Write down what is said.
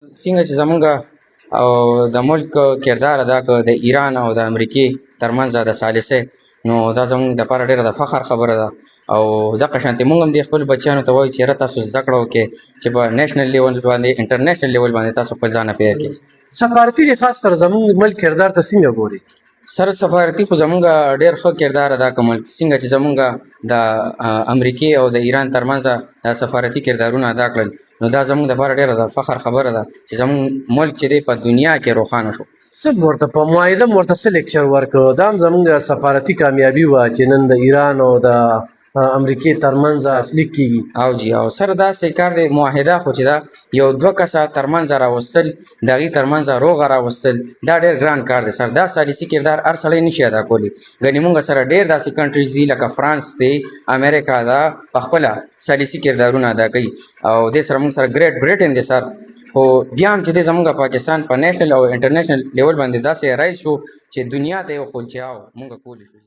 څنګه چې زمونږ او د ملک کردار ادا کړ د ایران او د امریکې ترمنځ د ثالثۍ، نو دا زموږ دپاره ډېره د فخر خبره ده. او دغه شانتې موږ هم دې خپلو بچیانو ته وایو چې یاره تاسو زده کړه وکړئ چې په نیشنل لیول باندې انټرنیشنل لیول باندې تاسو خپل ځان اپیر کړئ. سفارتي لحاظ سره زموږ ملک کردار ته څنګه ګوري؟ سره سفارتي خو زمونږ ډېر ښه کردار ادا کوي. څنګه چې زمونږ د امریکې او د ایران ترمنځ دا سفارتي کردارونه ادا کړل، نو دا زمونږ دپاره ډېره د فخر خبره ده چې زمونږ ملک چې دی په دنیا کې روښانه شو. څه ورته په معاهده م ورته څه لیکچر ورکړ؟ دا هم زموږ سفارتي کامیابي وه چې نن د ایران او د امریکې ترمنځ لاسلیک کېږي. او جی او سره داسې کار دی معاهده خو چې دا یو دوه کسه ترمنځ راوستل، د هغې ترمنځ روغه راوستل، دا ډېر ګران کار دی. سره دا ثالثي کردار هر سړی نشي ادا کولی. ګنې مونږ سره ډېر داسې کنټریز دي لکه فرانس دی، امریکا ده، په خپله ثالثي کردارونه ادا کوي. او دې سره مونږ سره ګریټ بریټن دی سر، خو بیا هم چې دی زمونږ پاکستان په نیشنل او انټرنیشنل لیول باندې داسې رایز شو چې دنیا ته یې وښول چې او مونږ کولی شو.